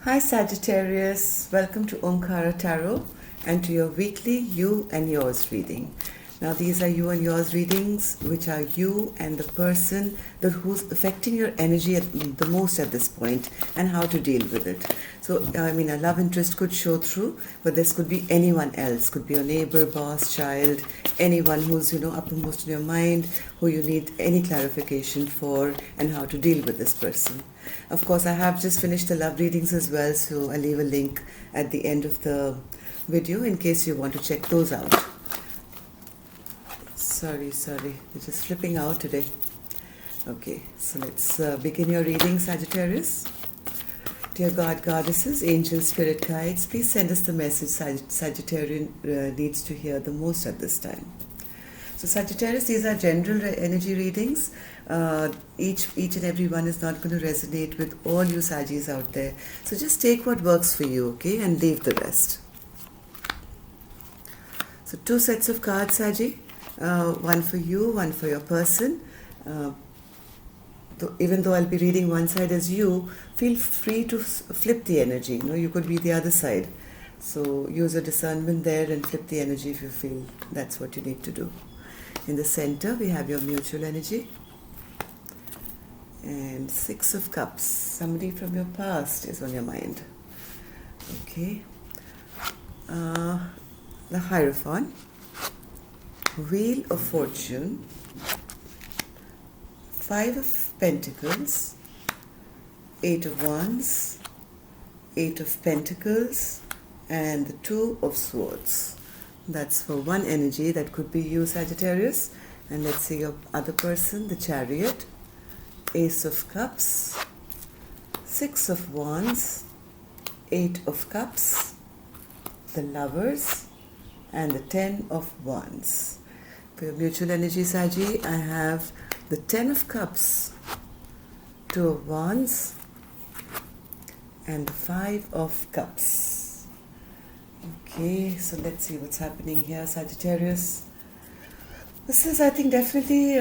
Hi Sagittarius, welcome to Omkara Tarot and to your weekly You and Yours reading. Now these are You and Yours readings which are you and the person who's affecting your energy the most at this point and how to deal with it. So a love interest could show through, but this could be anyone else. Could be your neighbor, boss, child, anyone who's uppermost in your mind, who you need any clarification for and how to deal with this person. Of course, I have just finished the love readings as well, so I'll leave a link at the end of the video in case you want to check those out. Sorry, it's just flipping out today. Okay, so let's begin your reading, Sagittarius. Dear God, Goddesses, Angels, Spirit Guides, please send us the message Sagittarian needs to hear the most at this time. So Sagittarius, these are general energy readings. Each and every one is not going to resonate with all you Saggis out there. So just take what works for you, okay, and leave the rest. So 2 sets of cards, Saggi. One for you, one for your person. Even though I'll be reading one side as you, feel free to flip the energy. You could be the other side. So use your discernment there and flip the energy if you feel that's what you need to do. In the center, we have your mutual energy. And 6 of Cups. Somebody from your past is on your mind. Okay. The Hierophant. Wheel of Fortune. 5 of Pentacles. 8 of Wands. 8 of Pentacles. And the 2 of Swords. That's for one energy. That could be you, Sagittarius. And let's see your other person, the Chariot. Ace of Cups. 6 of Wands. 8 of Cups. The Lovers. And the 10 of Wands. For your mutual energy, Saggi, I have the 10 of Cups. 2 of Wands. And the 5 of Cups. Okay, so let's see what's happening here, Sagittarius. This is, I think, definitely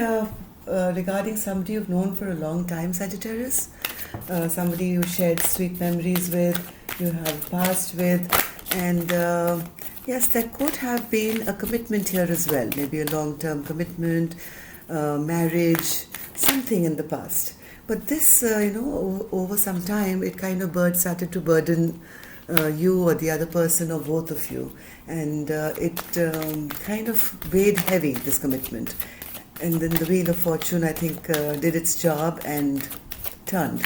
regarding somebody you've known for a long time, Sagittarius. Somebody you shared sweet memories with, you have passed with, and yes, there could have been a commitment here as well. Maybe a long-term commitment, marriage, something in the past. But this, over some time, it kind of started to burden you or the other person or both of you, and it kind of weighed heavy, this commitment, and then the Wheel of Fortune, I think, did its job and turned.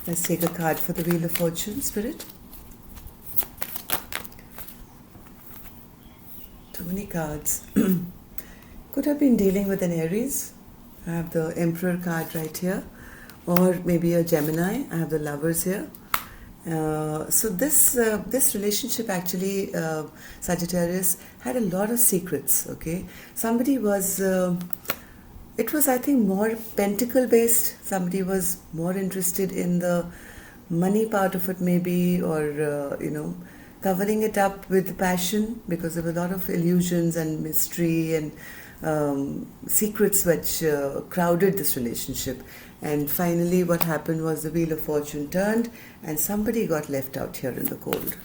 Let's take a card for the Wheel of Fortune, Spirit. Too many cards. Could have been dealing with an Aries. I have the Emperor card right here, or maybe a Gemini. I have the Lovers here. So this relationship actually, Sagittarius, had a lot of secrets. Okay, somebody was. It was, I think, more pentacle based. Somebody was more interested in the money part of it, maybe, or covering it up with passion, because there were a lot of illusions and mystery and secrets which crowded this relationship. And finally what happened was the Wheel of Fortune turned and somebody got left out here in the cold.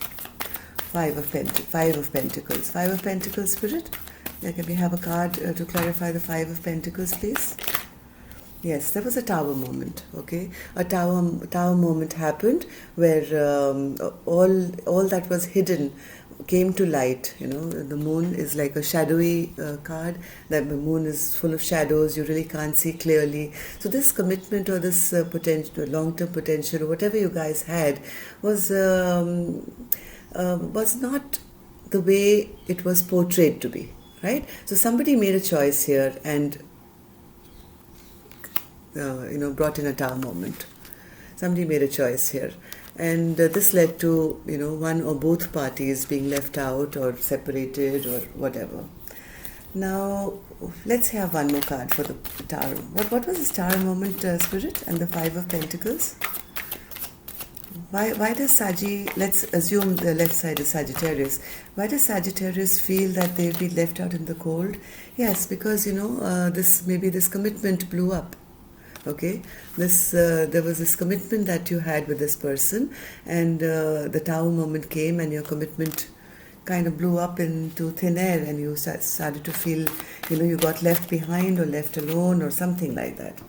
5 of Pentacles. 5 of Pentacles, Spirit. Can we have a card to clarify the 5 of Pentacles, please? Yes, there was a tower moment, okay? A tower moment happened where all that was hidden came to light. The moon is like a shadowy card. That the moon is full of shadows. You really can't see clearly. So this commitment or this potential, long-term potential, or whatever you guys had, was not the way it was portrayed to be, right? So somebody made a choice here and brought in a tower moment. Somebody made a choice here. And this led to, one or both parties being left out or separated or whatever. Now, let's have one more card for the Tower. What was this Tower moment, Spirit, and the 5 of Pentacles? Why does Saggi, let's assume the left side is Sagittarius, why does Sagittarius feel that they'll be left out in the cold? Yes, because, this commitment blew up. Okay, this there was this commitment that you had with this person, and the Tower moment came, and your commitment kind of blew up into thin air, and you started to feel, you got left behind or left alone or something like that.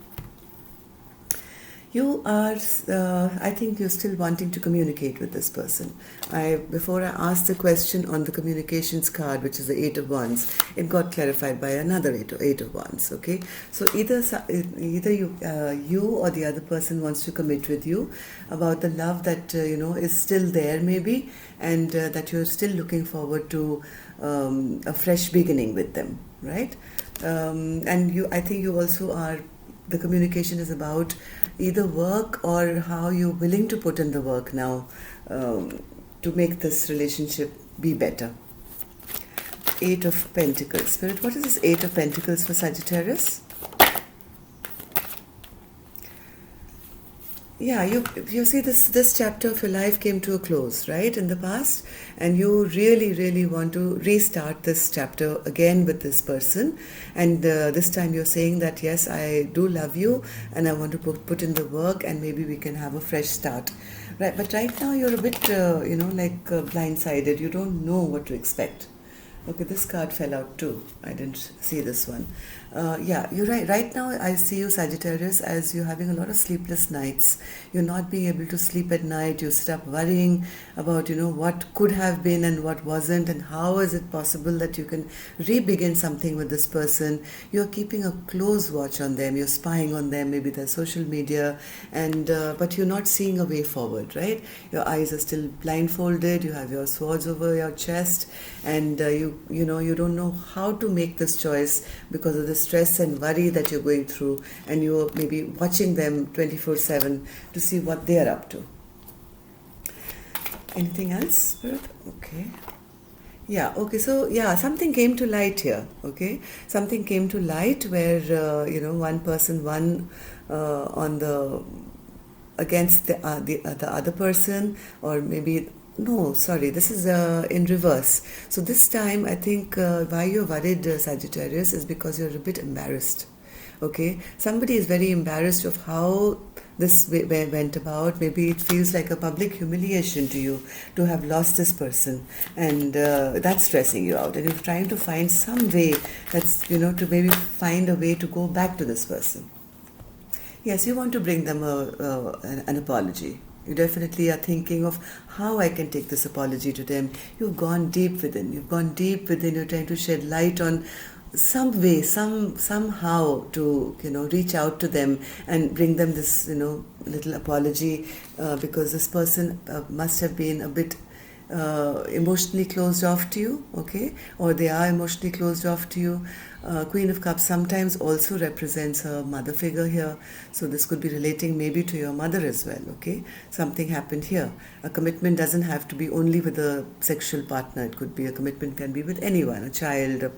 You are, I think you're still wanting to communicate with this person. Before I asked the question on the communications card, which is the Eight of Wands, it got clarified by another Eight of Wands. Okay, so either you or the other person wants to commit with you about the love that is still there, maybe, and that you're still looking forward to a fresh beginning with them, right? And I think you also are. The communication is about either work or how you're willing to put in the work now to make this relationship be better. Eight of Pentacles. Spirit, what is this Eight of Pentacles for Sagittarius? Yeah, you see this chapter of your life came to a close, right, in the past, and you really, really want to restart this chapter again with this person, and this time you're saying that, yes, I do love you, and I want to put in the work, and maybe we can have a fresh start, right? But right now you're a bit, blindsided. You don't know what to expect. Okay, this card fell out too. I didn't see this one. Yeah, you're right. Right now, I see you, Sagittarius, as you're having a lot of sleepless nights. You're not being able to sleep at night. You sit up worrying about, what could have been and what wasn't, and how is it possible that you can re-begin something with this person. You're keeping a close watch on them. You're spying on them, maybe their social media, and but you're not seeing a way forward, right? Your eyes are still blindfolded. You have your swords over your chest, and you don't know how to make this choice because of the stress and worry that you're going through, and you're maybe watching them 24/7 to see what they're up to. Anything else, Spirit? Okay. Yeah, okay, so yeah, something came to light here, okay? Something came to light where, one person won on the against the other person, or maybe no, sorry, this is in reverse. So this time, I think why you're worried, Sagittarius, is because you're a bit embarrassed. Okay, somebody is very embarrassed of how this went about. Maybe it feels like a public humiliation to you to have lost this person, and that's stressing you out. And you're trying to find some way that's, to maybe find a way to go back to this person. Yes, you want to bring them an apology. You definitely are thinking of how I can take this apology to them. You've gone deep within. You're trying to shed light on some way, somehow to, reach out to them and bring them this, little apology because this person must have been a bit emotionally closed off to you, okay? Or they are emotionally closed off to you. Queen of Cups sometimes also represents a mother figure here. So this could be relating maybe to your mother as well, okay? Something happened here. A commitment doesn't have to be only with a sexual partner. It could be a commitment can be with anyone, a child, a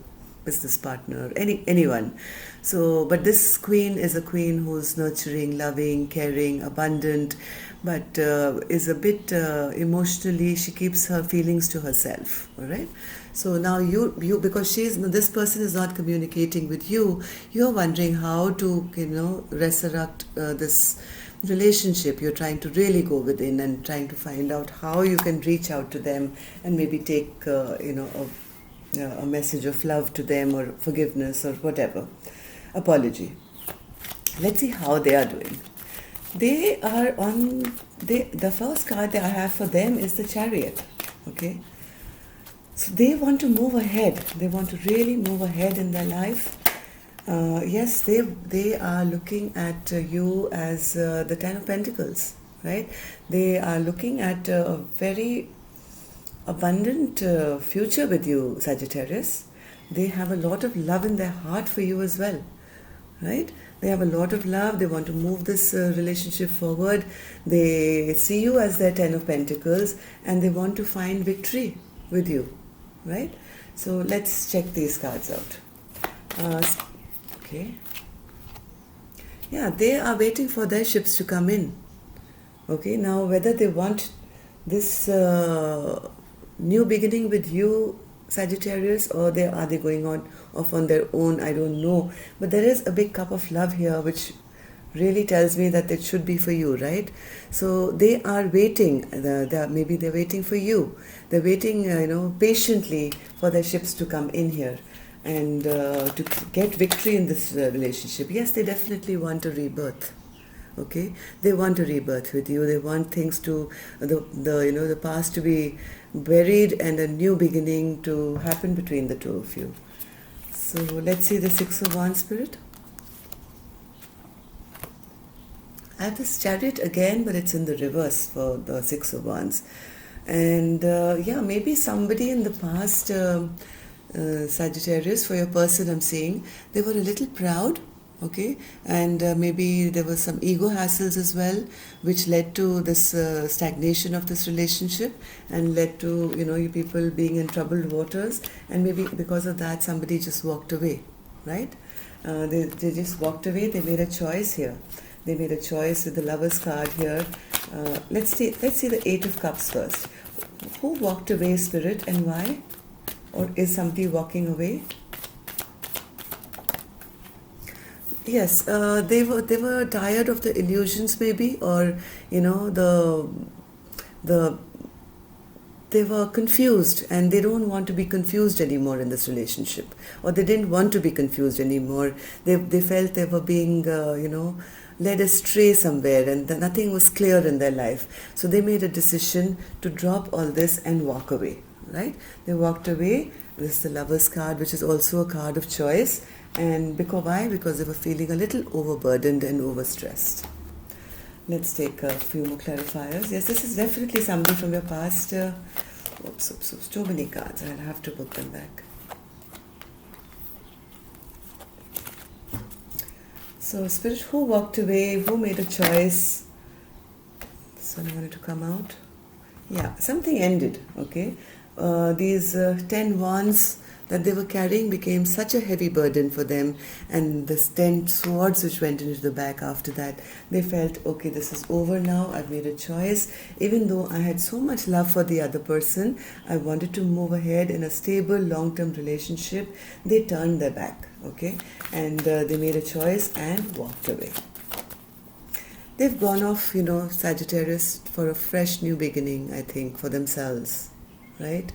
business partner, anyone. So, but this queen is a queen who's nurturing, loving, caring, abundant, but is a bit emotionally, she keeps her feelings to herself, all right? So now you because this person is not communicating with you, you're wondering how to, resurrect this relationship. You're trying to really go within and trying to find out how you can reach out to them and maybe take, a message of love to them, or forgiveness, or whatever. Apology. Let's see how they are doing. They are the first card that I have for them is the Chariot. Okay. So they want to move ahead. They want to really move ahead in their life. Yes, they are looking at you as the Ten of Pentacles, right? They are looking at a very abundant future with you, Sagittarius. They have a lot of love in their heart for you as well, right? They have a lot of love. They want to move this relationship forward. They see you as their Ten of Pentacles, and they want to find victory with you, right? So let's check these cards out. Okay. Yeah, they are waiting for their ships to come in. Okay, now whether they want this new beginning with you, Sagittarius, or are they going off on their own, I don't know. But there is a big cup of love here which really tells me that it should be for you, right? So they are waiting. Maybe they're waiting for you. They're waiting, patiently for their ships to come in here and to get victory in this relationship. Yes, they definitely want a rebirth. Okay, they want a rebirth with you. They want things to the past to be buried and a new beginning to happen between the two of you. So let's see the Six of Wands, Spirit. I have this Chariot again, but it's in the reverse for the Six of Wands. And maybe somebody in the past, Sagittarius, for your person I'm seeing, they were a little proud, okay? And maybe there were some ego hassles as well, which led to this stagnation of this relationship and led to, you people being in troubled waters. And maybe because of that, somebody just walked away, right? They just walked away. They made a choice here. They made a choice with the Lover's card here. Let's see the Eight of Cups first. Who walked away, Spirit, and why? Or is somebody walking away? Yes, they were tired of the illusions, maybe, or they were confused and they don't want to be confused anymore in this relationship, or they didn't want to be confused anymore. They felt they were being led astray somewhere, and nothing was clear in their life. So they made a decision to drop all this and walk away, right? They walked away. This is the Lover's card, which is also a card of choice. And why? Because they were feeling a little overburdened and overstressed. Let's take a few more clarifiers. Yes, this is definitely somebody from your past. Oops, too many cards. I'll have to put them back. So, Spirit, who walked away? Who made a choice? This one wanted to come out. Yeah, something ended, okay? These 10 wands that they were carrying became such a heavy burden for them, and the 10 swords which went into the back after that, they felt, okay, this is over now, I've made a choice. Even though I had so much love for the other person, I wanted to move ahead in a stable, long-term relationship. They turned their back, okay, and they made a choice and walked away. They've gone off, Sagittarius, for a fresh new beginning, I think, for themselves, right?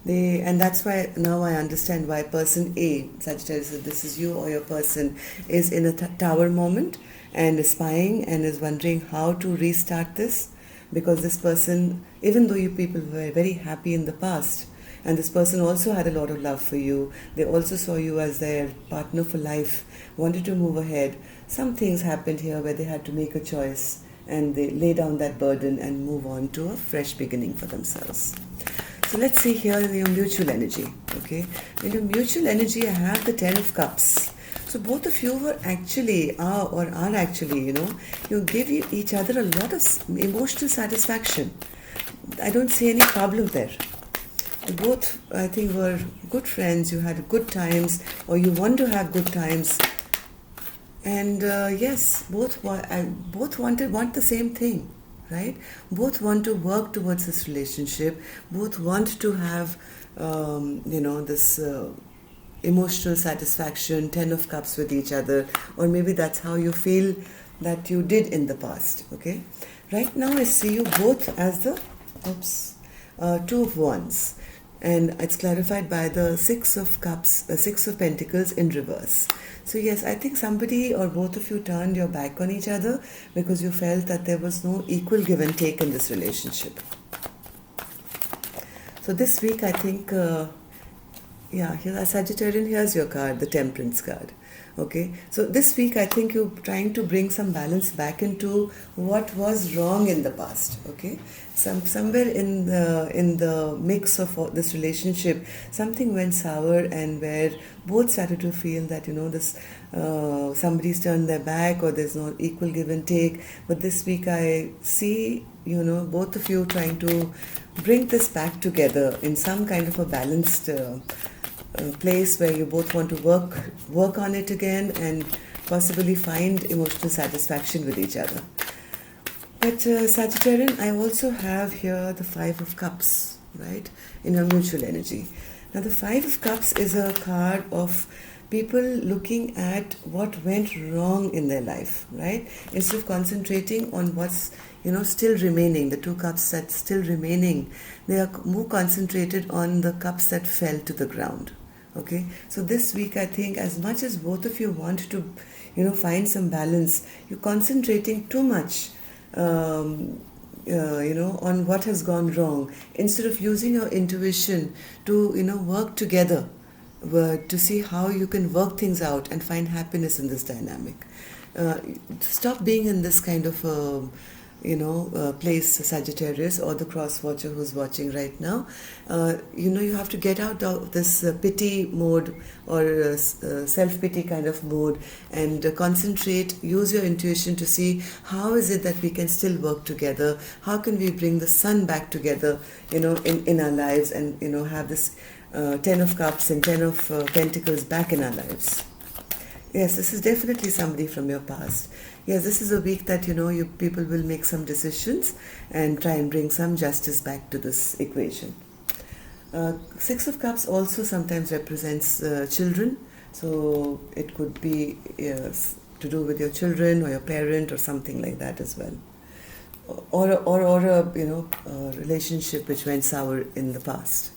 And that's why now I understand why person A, Sagittarius, if this is you or your person, is in a tower moment and is spying and is wondering how to restart this, because this person, even though you people were very happy in the past, and this person also had a lot of love for you, they also saw you as their partner for life, wanted to move ahead. Some things happened here where they had to make a choice and they lay down that burden and move on to a fresh beginning for themselves. So let's see here in your mutual energy, okay? In your mutual energy, I have the 10 of Cups. So both of you are actually, you give each other a lot of emotional satisfaction. I don't see any problem there. Both, I think, were good friends. You had good times, or you want to have good times. And yes, both want the same thing. Right? Both want to work towards this relationship. Both want to have, this emotional satisfaction, 10 of Cups with each other. Or maybe that's how you feel that you did in the past. Okay? Right now I see you both as the Two of Wands. And it's clarified by the Six of Cups, the Six of Pentacles in reverse. So yes, I think somebody or both of you turned your back on each other because you felt that there was no equal give and take in this relationship. So this week, I think, Sagittarian, here's your card, the Temperance card. Okay, so this week I think you're trying to bring some balance back into what was wrong in the past. Okay, somewhere in the mix of this relationship, something went sour, and where both started to feel that this somebody's turned their back or there's no equal give and take. But this week I see both of you trying to bring this back together in some kind of a balanced place where you both want to work on it again and possibly find emotional satisfaction with each other. But Sagittarian, I also have here the Five of Cups, right, in your mutual energy. Now the Five of Cups is a card of people looking at what went wrong in their life, right? Instead of concentrating on what's still remaining, the two cups that's still remaining, they are more concentrated on the cups that fell to the ground. Okay, so this week I think as much as both of you want to find some balance, you're concentrating too much on what has gone wrong instead of using your intuition to work together to see how you can work things out and find happiness in this dynamic. Stop being in this kind of place, Sagittarius, or the cross watcher who's watching right now. You have to get out of this pity mode or self-pity kind of mode and concentrate, use your intuition to see how is it that we can still work together, how can we bring the sun back together, in our lives, and, have this 10 of Cups and 10 of Pentacles back in our lives. Yes, this is definitely somebody from your past. Yes, this is a week that, you people will make some decisions and try and bring some justice back to this equation. Six of Cups also sometimes represents children. So it could be to do with your children or your parent or something like that as well. Or a relationship which went sour in the past.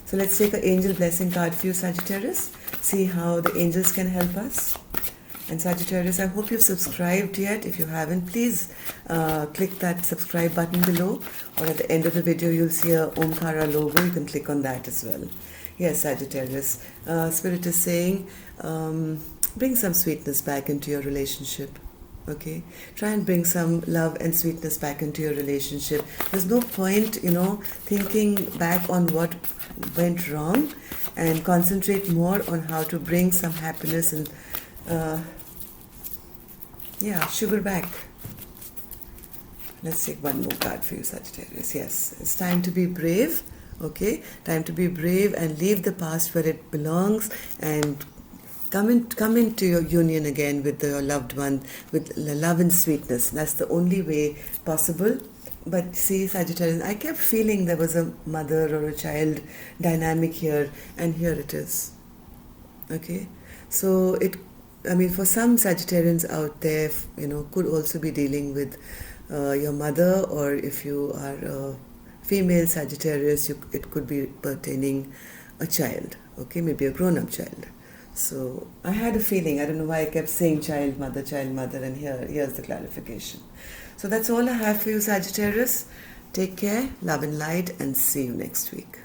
So let's take an angel blessing card for you, Sagittarius. See how the angels can help us. And Sagittarius, I hope you've subscribed yet. If you haven't, please click that subscribe button below, or at the end of the video you'll see a Omkara logo. You can click on that as well. Yes, Sagittarius, Spirit is saying bring some sweetness back into your relationship. Okay, try and bring some love and sweetness back into your relationship. There's no point, thinking back on what went wrong, and concentrate more on how to bring some happiness and sugar back. Let's take one more card for you, Sagittarius. Yes, it's time to be brave. Okay, time to be brave and leave the past where it belongs and come into your union again with your loved one, with love and sweetness. That's the only way possible. But see, Sagittarius, I kept feeling there was a mother or a child dynamic here, and here it is. Okay, so for some Sagittarians out there, could also be dealing with your mother, or if you are a female Sagittarius, it could be pertaining a child. Okay, maybe a grown-up child. So I had a feeling, I don't know why I kept saying child, mother, and here's the clarification. So that's all I have for you, Sagittarius. Take care, love and light, and see you next week.